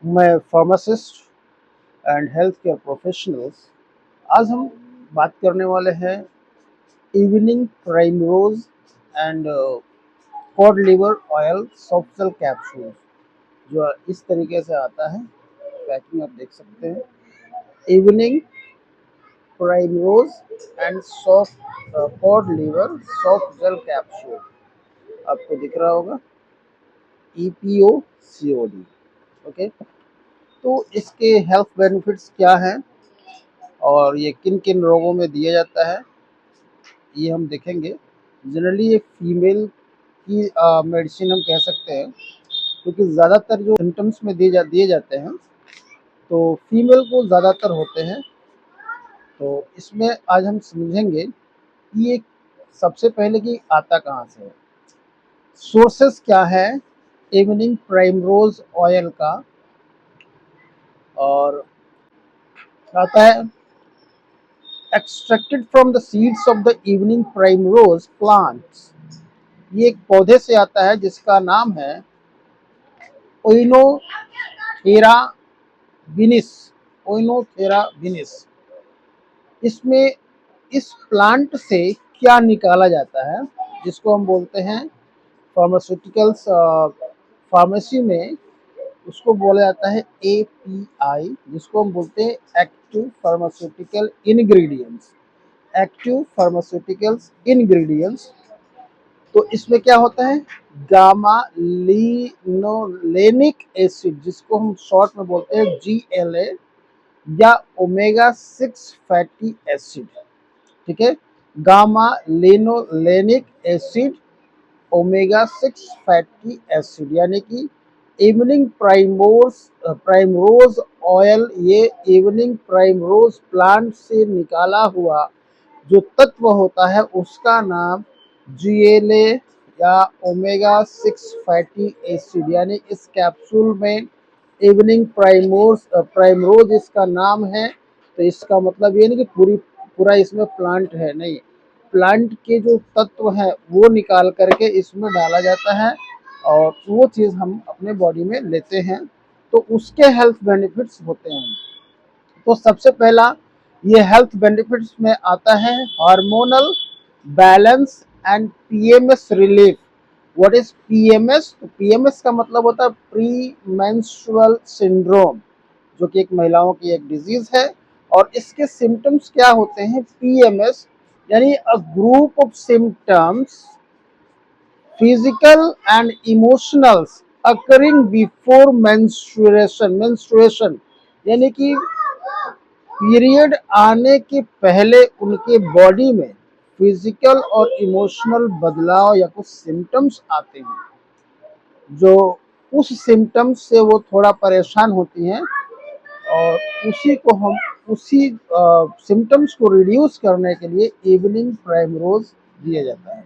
मैं pharmacist and health care professionals. आज हम बात करने वाले हैं evening primrose and cod liver oil soft gel capsule, जो इस तरीके से आता है। पैकिंग आप देख सकते हैं। Evening primrose and soft cod liver soft gel capsule आपको दिख रहा होगा, EPOCOD। ओके, तो इसके हेल्थ बेनिफिट्स क्या हैं और ये किन किन रोगों में दिया जाता है, ये हम देखेंगे। जनरली ये फीमेल की मेडिसिन हम कह सकते हैं, क्योंकि ज़्यादातर जो सिम्टम्स में दिए जाते हैं तो फीमेल को ज़्यादातर होते हैं। तो इसमें आज हम समझेंगे कि ये सबसे पहले कि आता कहाँ से है, सोर्सेस क्या है इवनिंग प्राइमरोज ऑयल का। और आता है extracted from the seeds of the evening primrose plants. ये एक पौधे से आता है जिसका नाम है ओइनोथेरा विनिस। ओइनोथेरा विनिस। इसमें इस प्लांट से क्या निकाला जाता है, जिसको हम बोलते हैं फार्मास्यूटिकल्स, फार्मेसी में उसको बोला जाता है API, जिसको हम बोलते हैं active pharmaceutical ingredients. Active pharmaceuticals ingredients. तो इसमें क्या होता है, गामा लिनोलेनिक एसिड, जिसको हम शॉर्ट में बोलते हैं GLA, या ओमेगा 6 फैटी एसिड। ठीक है, gamma linolenic acid, omega 6 fatty acid, यानी कि इवनिंग प्राइमरोज ऑयल, ये इवनिंग प्राइमरोज प्लांट से निकाला हुआ जो तत्व होता है उसका नाम GLA या ओमेगा 6 फैटी एसिड, यानी इस कैप्सूल में इवनिंग प्राइमरोज इसका नाम है। तो इसका मतलब ये नहीं कि पूरा इसमें प्लांट है, नहीं, प्लांट के जो तत्व हैं वो निकाल करके इसमें डाला जाता है और वो चीज़ हम अपने बॉडी में लेते हैं, तो उसके हेल्थ बेनिफिट्स होते हैं। तो सबसे पहला ये हेल्थ बेनिफिट्स में आता है hormonal balance and PMS relief. What is PMS? तो PMS का मतलब होता है प्री मेंस्ट्रुअल सिंड्रोम, जो कि एक महिलाओं की एक डिजीज है। और इसके सिम्टम्स क्या होते हैं, PMS यानी a group of symptoms, physical and emotionals occurring before menstruation, यानी कि पीरियड आने के पहले उनके बॉडी में फिजिकल और इमोशनल बदलाव या कुछ सिम्टम्स आते हैं, जो उस सिम्टम्स से वो थोड़ा परेशान होती हैं और उसी सिम्टम्स को रिड्यूस करने के लिए इवनिंग प्राइमरोज दिया जाता है।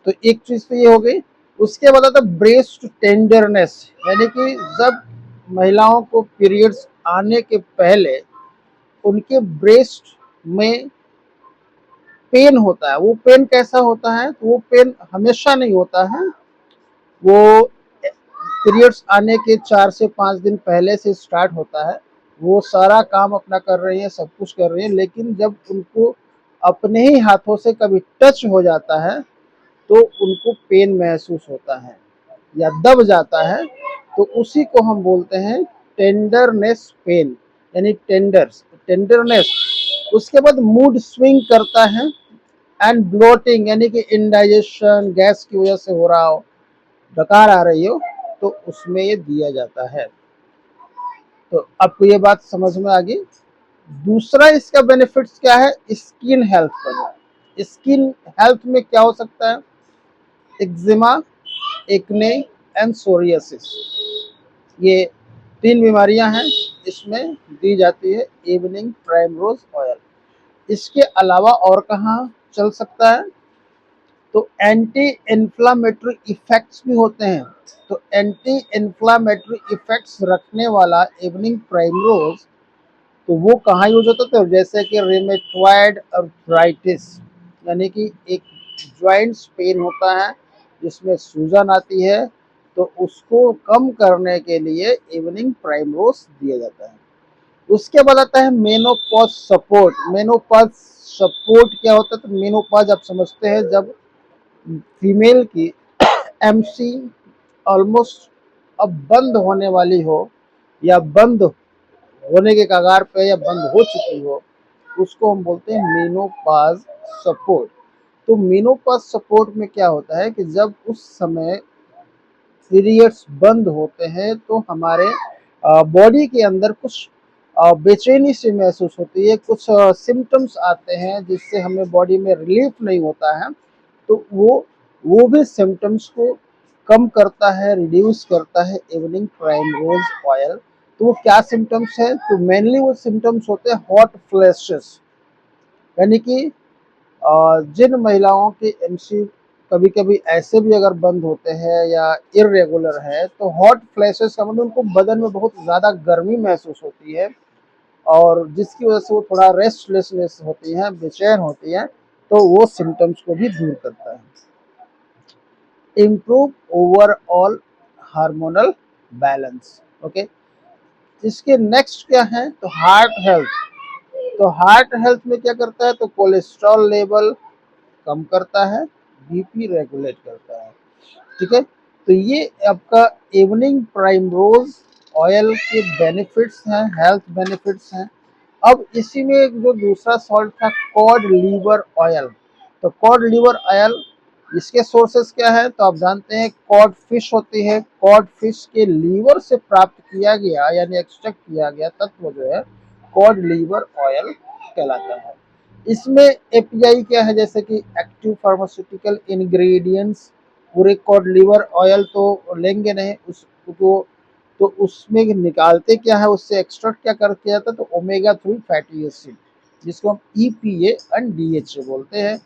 तो एक चीज तो ये हो गई। उसके बाद आता है ब्रेस्ट टेंडरनेस, यानी कि जब महिलाओं को पीरियड्स आने के पहले उनके ब्रेस्ट में पेन होता है। वो पेन कैसा होता है, तो वो पेन हमेशा नहीं होता है, वो पीरियड्स आने के 4 से 5 दिन पहले से स्टार्ट होता है। वो सारा काम अपना कर रही है, सब कुछ कर रही है, लेकिन जब उनको अपने ही हाथों से कभी टच हो जाता है तो उनको पेन महसूस होता है या दब जाता है, तो उसी को हम बोलते हैं टेंडरनेस पेन, यानी टेंडरनेस। उसके बाद मूड स्विंग करता है एंड ब्लोटिंग, यानी कि इंडाइजेशन गैस की वजह से हो रहा हो, डकार आ रही हो, तो उसमें ये दिया जाता है। तो आपको ये बात समझ में आ गई। दूसरा इसका बेनिफिट्स क्या है, स्किन हेल्थ पर। स्किन हेल्थ में क्या हो सकता है, एक्जिमा, एक्ने एंड सोरियासिस, ये 3 बीमारियां हैं, इसमें दी जाती है इवनिंग प्राइमरोज ऑयल। इसके अलावा और कहाँ चल सकता है, तो एंटी इन्फ्लामेटरी इफेक्ट्स भी होते हैं। तो एंटी इन्फ्लामेटरी इफेक्ट्स रखने वाला इवनिंग प्राइमरोज, तो वो कहाँ यूज होता है, जैसे कि रिमेटॉइड अर्थराइटिस, यानी कि एक जॉइंट्स पेन होता है जिसमें सूजन आती है, तो उसको कम करने के लिए इवनिंग प्राइमरोज दिया जाता है। उसके बाद आता है मेनोपॉज सपोर्ट। मेनोपॉज सपोर्ट क्या होता है? तो मेनोपॉज आप समझते हैं जब फीमेल की एमसी ऑलमोस्ट अब बंद होने वाली हो या बंद होने के कगार पे या बंद हो चुकी हो, उसको हम बोलते हैं मेनोपॉज सपोर्ट। तो मेनोपॉज सपोर्ट में क्या होता है कि जब उस समय पीरियड्स बंद होते हैं तो हमारे बॉडी के अंदर कुछ बेचैनी सी महसूस होती है, कुछ सिम्टम्स आते हैं जिससे हमें बॉडी में रिलीफ नहीं होता है। तो वो भी सिम्टम्स को कम करता है, रिड्यूस करता है इवनिंग प्राइमरोज ऑयल। तो वो क्या सिम्टम्स है? तो मेनली वो सिम्टम्स होते हैं हॉट फ्लैशेस, यानी कि जिन महिलाओं के एमसी कभी कभी ऐसे भी अगर बंद होते हैं या इरेगुलर है, तो हॉट फ्लैशेस का मतलब उनको बदन में बहुत ज़्यादा गर्मी महसूस होती है और जिसकी वजह से वो थोड़ा रेस्टलेसनेस होती है, बेचैन होती है। तो वो सिम्टम्स को भी दूर करता है। Improve overall hormonal balance. Okay, इसके नेक्स्ट क्या है? तो हार्ट हेल्थ। तो हार्ट हेल्थ में क्या करता है? तो कोलेस्ट्रॉल लेवल कम करता है, बीपी रेगुलेट करता है। ठीक है, तो ये आपका इवनिंग प्राइमरोज ऑयल के बेनिफिट्स हैं, हेल्थ बेनिफिट्स हैं। अब इसी में एक जो दूसरा सॉल्ट था कॉड लीवर ऑयल। तो कॉड लीवर ऑयल, इसके सोर्सेस क्या है? तो आप जानते हैं कॉड फिश होती है, कॉड फिश के लीवर से प्राप्त किया गया यानी एक्सट्रैक्ट किया गया तत्व जो है कॉड लीवर ऑयल कहलाता है। इसमें एपीआई क्या है? जैसे कि एक्टिव फार्मास्यूटिकल इंग्रेडिएंट्स। पूरे कॉड लीवर ऑयल तो लेंगे नहीं उसको, तो उसमें निकालते क्या है, उससे एक्सट्रैक्ट क्या कर किया जाता है? तो ओमेगा 3 फैटी एसिड, जिसको हम ईपीए एंड डीएचए बोलते हैं।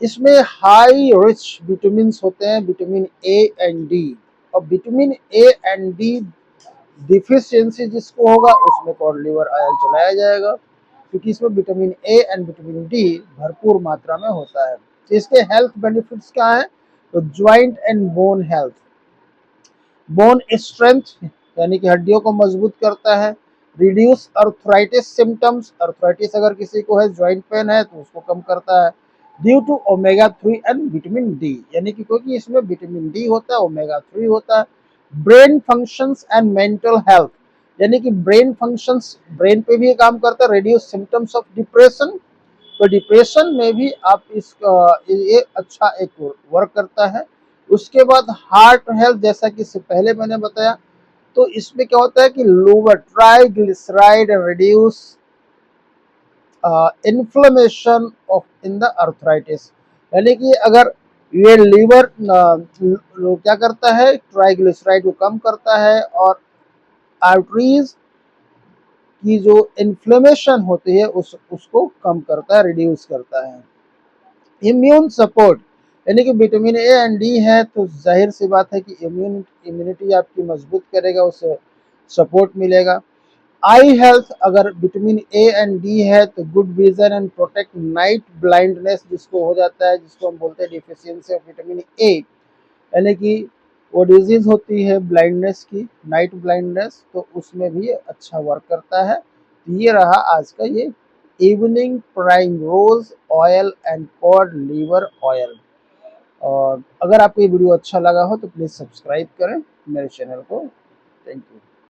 इसमें हाई रिच विटामिन होते हैं, विटामिन ए एंड डी। और vitamin A and D deficiency जिसको होगा उसमें कॉड लिवर ऑयल चलाया जाएगा, क्योंकि इसमें vitamin A and vitamin D भरपूर मात्रा में होता है। इसके हेल्थ बेनिफिट्स क्या है? तो joint and bone health, bone strength यानी कि हड्डियों को मजबूत करता है। रिड्यूस अर्थराइटिस सिम्टम्स, अर्थराइटिस अगर किसी को है, ज्वाइंट पेन है, तो उसको कम करता है। Due to omega 3 and vitamin D, यानी कि क्योंकि इसमें विटामिन डी होता है, ओमेगा 3 होता है। Brain functions and mental health, यानी कि ब्रेन फंक्शंस, ब्रेन पे भी काम करता है। रिड्यूस सिम्टम्स ऑफ डिप्रेशन, तो डिप्रेशन में भी आप ये अच्छा एक वर्क करता है। उसके बाद हार्ट हेल्थ, जैसा कि इससे पहले मैंने बताया, तो इसमें क्या होता है कि lower triglyceride reduce inflammation of in the arthritis, यानी कि अगर ये लीवर क्या करता है, ट्राइग्लिसराइड को कम करता है और आर्टरीज की जो इन्फ्लेमेशन होती है उसको कम करता है, रिड्यूस करता है। इम्यून सपोर्ट, यानी कि विटामिन ए एंड डी है, तो जाहिर सी बात है कि इम्यूनिटी आपकी मजबूत करेगा, उससे सपोर्ट मिलेगा। आई हेल्थ, अगर विटामिन ए एंड डी है तो good vision and protect night blindness जिसको हो जाता है, जिसको हम बोलते हैं डिफिशियंसी ऑफ विटामिन ए, यानी कि वो डिजीज होती है ब्लाइंडनेस की, नाइट ब्लाइंडनेस, तो उसमें भी अच्छा वर्क करता है। तो ये रहा आज का ये evening primrose oil and cod liver oil. और अगर आपको ये वीडियो अच्छा लगा हो तो प्लीज़ सब्सक्राइब करें मेरे चैनल को।